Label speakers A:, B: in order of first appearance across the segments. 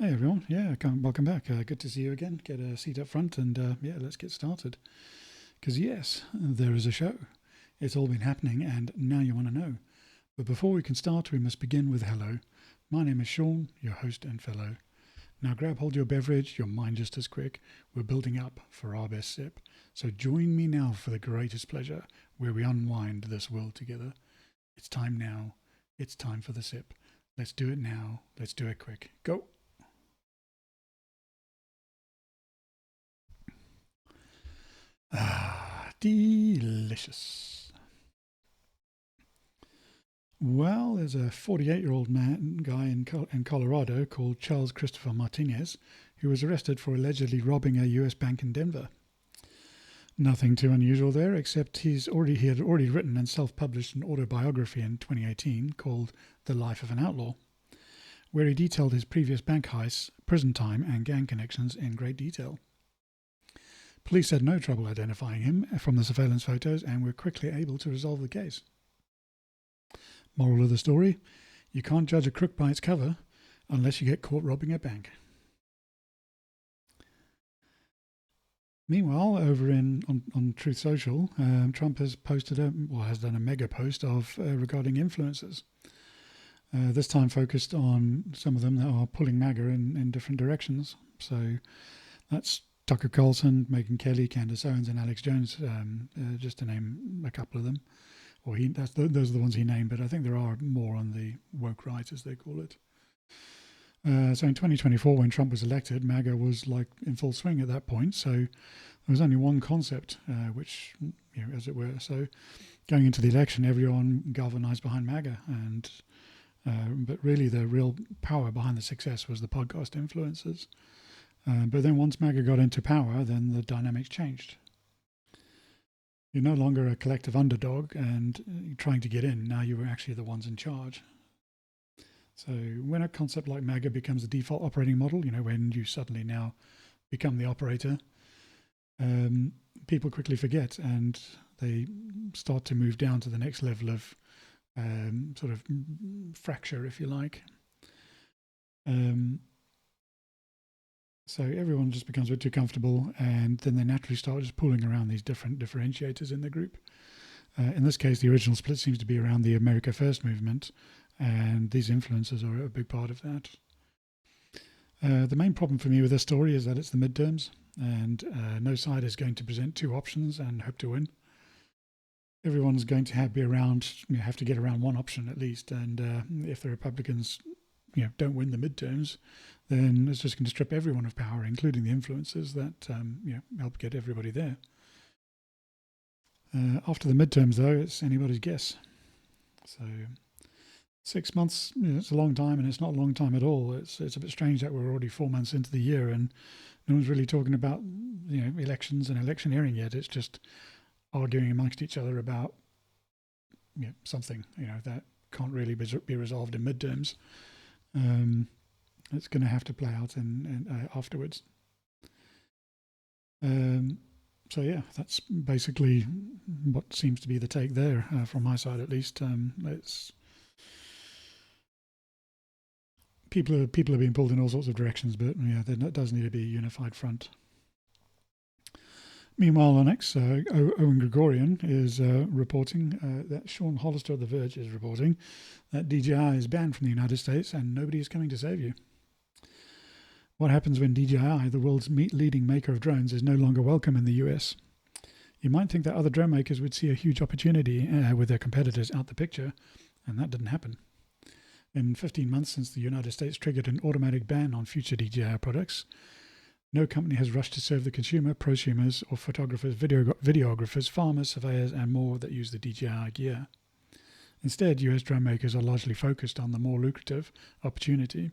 A: Hey everyone, welcome back. Good to see you again. Get a seat up front and let's get started. Because yes, there is a show. It's all been happening and now you want to know. But before we can start, we must begin with hello. My name is Sean, your host and fellow. Now grab hold your beverage, your mind just as quick. We're building up for our best sip. So join me now for the greatest pleasure, where we unwind this world together. It's time now. It's time for the sip. Let's do it now. Let's do it quick. Go! Ah, delicious. Well, there's a 48-year-old guy in Colorado called Charles Christopher Martinez who was arrested for allegedly robbing a U.S. bank in Denver. Nothing too unusual there, except he had already written and self-published an autobiography in 2018 called The Life of an Outlaw, where he detailed his previous bank heists, prison time, and gang connections in great detail. Police had no trouble identifying him from the surveillance photos and were quickly able to resolve the case. Moral of the story: you can't judge a crook by its cover unless you get caught robbing a bank. Meanwhile, over on Truth Social, Trump has has done a mega post regarding influencers. This time focused on some of them that are pulling MAGA in different directions. So that's Tucker Carlson, Megyn Kelly, Candace Owens, and Alex Jones, just to name a couple of them. Those are the ones he named, but I think there are more on the woke right, as they call it. So in 2024, when Trump was elected, MAGA was like in full swing at that point. So there was only one concept, which, as it were. So going into the election, everyone galvanized behind MAGA, and but really the real power behind the success was the podcast influencers. But then once MAGA got into power, then the dynamics changed. You're no longer a collective underdog and trying to get in. Now you were actually the ones in charge. So when a concept like MAGA becomes the default operating model, when you suddenly now become the operator, people quickly forget and they start to move down to the next level of sort of fracture, if you like. So everyone just becomes a bit too comfortable, and then they naturally start just pulling around these different differentiators in the group. In this case, the original split seems to be around the America First movement, and these influences are a big part of that. The main problem for me with this story is that it's the midterms, and no side is going to present two options and hope to win. Everyone's going to have to get around one option at least, and if the Republicans don't win the midterms, then it's just going to strip everyone of power, including the influencers that help get everybody there. After the midterms, though, it's anybody's guess. So 6 months, it's a long time, and it's not a long time at all. It's a bit strange that we're already 4 months into the year and no one's really talking about elections and electioneering yet. It's just arguing amongst each other about something that can't really be resolved in midterms. It's going to have to play out in afterwards. So yeah, that's basically what seems to be the take there from my side, at least. It's people are being pulled in all sorts of directions, but there does need to be a unified front. Meanwhile, on X, Owen Gregorian is reporting that Sean Hollister of The Verge is reporting that DJI is banned from the United States and nobody is coming to save you. What happens when DJI, the world's leading maker of drones, is no longer welcome in the US? You might think that other drone makers would see a huge opportunity with their competitors out the picture, and that didn't happen. In 15 months since the United States triggered an automatic ban on future DJI products, no company has rushed to serve the consumer, prosumers, or photographers, videographers, farmers, surveyors, and more that use the DJI gear. Instead, US drone makers are largely focused on the more lucrative opportunity.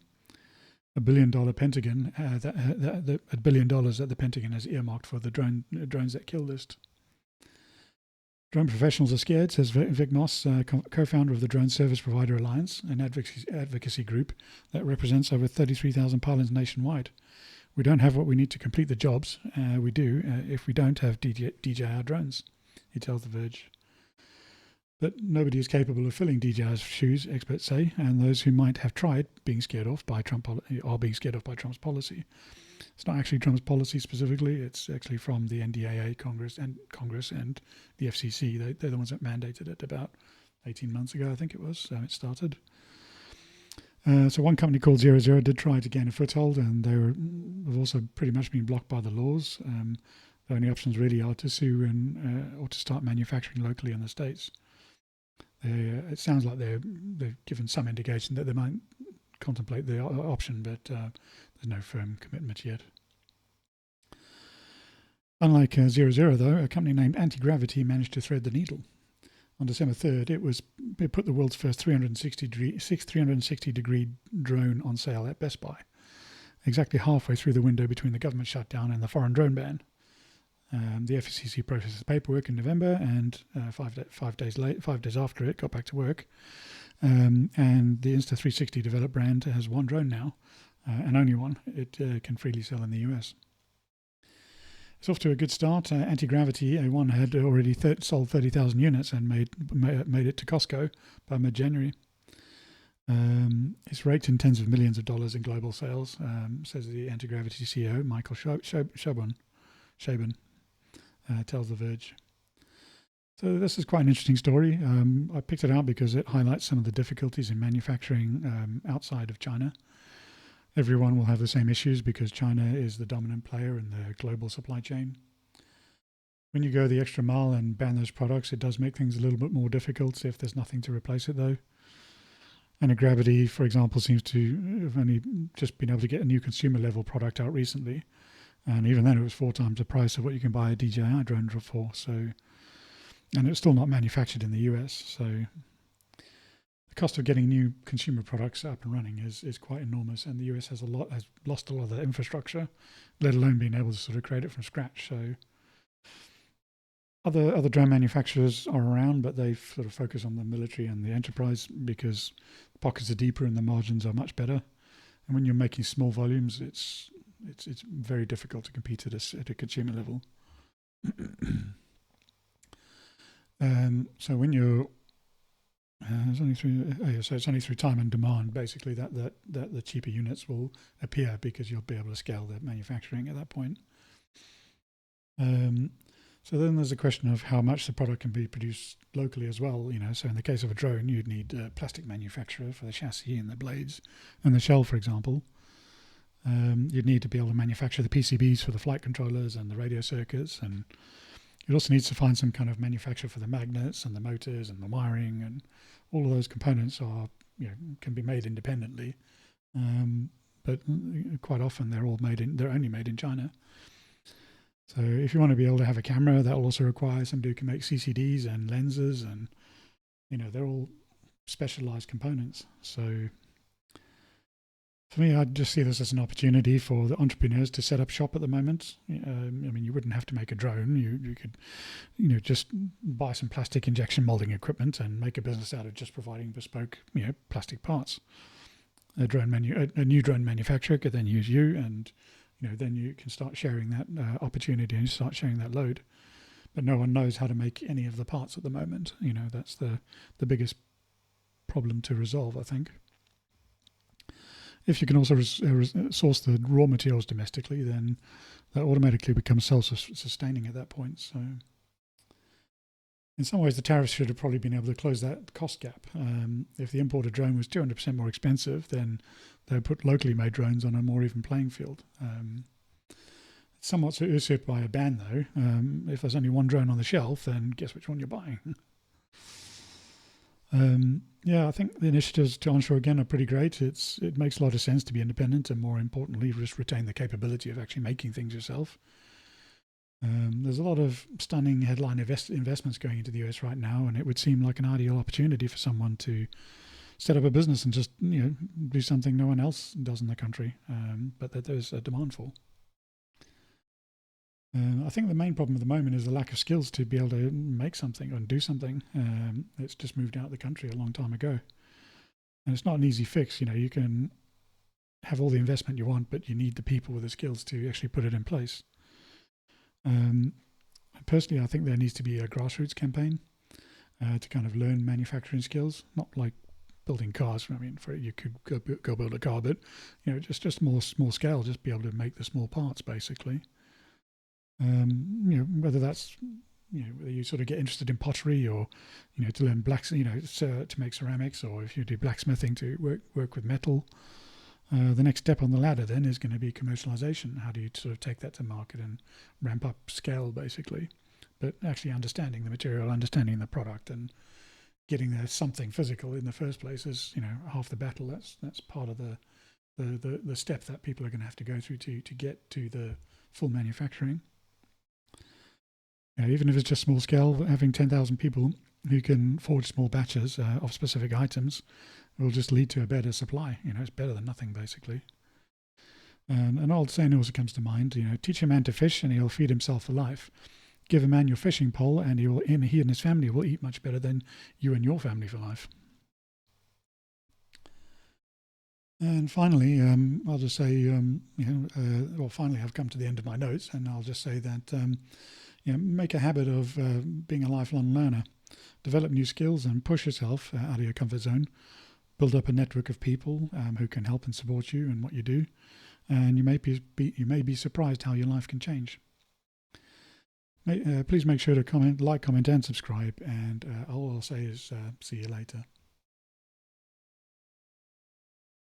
A: $1 billion Pentagon, $1 billion that the Pentagon has earmarked for the drones that kill list. Drone professionals are scared, says Vic Moss, co-founder of the Drone Service Provider Alliance, an advocacy group that represents over 33,000 pilots nationwide. We don't have what we need to complete the jobs we do if we don't have DJI drones, he tells The Verge. But nobody is capable of filling DJI's shoes, experts say, and those who might have tried being scared off by Trump are being scared off by Trump's policy. It's not actually Trump's policy specifically; it's actually from the NDAA, Congress, and the FCC. They're the ones that mandated it about 18 months ago, I think it was. So it started. So one company called 00 did try to gain a foothold, and have also pretty much been blocked by the laws. The only options really are to sue or to start manufacturing locally in the States. It sounds like they've given some indication that they might contemplate the option, but there's no firm commitment yet. Unlike 00, though, a company named Anti-Gravity managed to thread the needle. On December 3rd, it put the world's first 360-degree drone on sale at Best Buy, exactly halfway through the window between the government shutdown and the foreign drone ban. The FCC processed the paperwork in November, and 5 days after it got back to work. And the Insta360 developed brand has one drone now, and only one. It can freely sell in the US. It's off to a good start. Anti-Gravity A1 had already sold 30,000 units and made it to Costco by mid-January. It's raked in tens of millions of dollars in global sales, says the Anti-Gravity CEO, Michael Shaban, tells The Verge. So this is quite an interesting story. I picked it out because it highlights some of the difficulties in manufacturing outside of China. Everyone will have the same issues because China is the dominant player in the global supply chain. When you go the extra mile and ban those products, it does make things a little bit more difficult if there's nothing to replace it, though. Anti-Gravity, for example, seems to have only just been able to get a new consumer-level product out recently. And even then, it was 4 times the price of what you can buy a DJI drone for. So, and it's still not manufactured in the US. So the cost of getting new consumer products up and running is quite enormous, and the US has lost a lot of the infrastructure, let alone being able to sort of create it from scratch. So other drone manufacturers are around, but they sort of focus on the military and the enterprise because the pockets are deeper and the margins are much better. And when you're making small volumes, it's very difficult to compete at a consumer level. So when you're it's only through time and demand, basically, that the cheaper units will appear because you'll be able to scale the manufacturing at that point. So then there's a question of how much the product can be produced locally as well. So in the case of a drone, you'd need a plastic manufacturer for the chassis and the blades and the shell, for example. You'd need to be able to manufacture the PCBs for the flight controllers and the radio circuits, and it also needs to find some kind of manufacturer for the magnets and the motors and the wiring, and all of those components can be made independently, but quite often they're only made in China. So if you want to be able to have a camera, that will also require somebody who can make CCDs and lenses, and they're all specialized components. So for me, I just see this as an opportunity for the entrepreneurs to set up shop at the moment. You wouldn't have to make a drone. You could, just buy some plastic injection molding equipment and make a business out of just providing bespoke, plastic parts. A new drone manufacturer could then use you, and then you can start sharing that opportunity and start sharing that load. But no one knows how to make any of the parts at the moment. That's the biggest problem to resolve, I think. If you can also source the raw materials domestically, then that automatically becomes self-sustaining at that point. So in some ways, the tariffs should have probably been able to close that cost gap. If the imported drone was 200% more expensive, then they would put locally made drones on a more even playing field. It's somewhat usurped by a ban, though. If there's only one drone on the shelf, then guess which one you're buying. I think the initiatives to onshore again are pretty great. It makes a lot of sense to be independent, and more importantly, just retain the capability of actually making things yourself. There's a lot of stunning headline investments going into the US right now, and it would seem like an ideal opportunity for someone to set up a business and just do something no one else does in the country, but that there's a demand for. I think the main problem at the moment is the lack of skills to be able to make something and do something. It's just moved out of the country a long time ago. And it's not an easy fix. You can have all the investment you want, but you need the people with the skills to actually put it in place. Personally, I think there needs to be a grassroots campaign. to kind of learn manufacturing skills, not like building cars. I mean, you could go build a car, but just more small scale, just be able to make the small parts basically. Whether that's whether you sort of get interested in pottery, or to learn to make ceramics, or if you do blacksmithing to work with metal. The next step on the ladder then is going to be commercialization. How do you sort of take that to market and ramp up scale basically? But actually understanding the material, understanding the product, and getting there something physical in the first place is half the battle. That's part of the step that people are going to have to go through to get to the full manufacturing. Even if it's just small scale, having 10,000 people who can forge small batches of specific items will just lead to a better supply. It's better than nothing basically. And an old saying also comes to mind, teach a man to fish and he'll feed himself for life. Give a man your fishing pole and he and his family will eat much better than you and your family for life. And finally, I'll just say, finally I've come to the end of my notes, and I'll just say that, make a habit of being a lifelong learner. Develop new skills and push yourself out of your comfort zone. Build up a network of people who can help and support you in what you do. And you may be surprised how your life can change. Please make sure to comment, and subscribe. And all I'll say is see you later.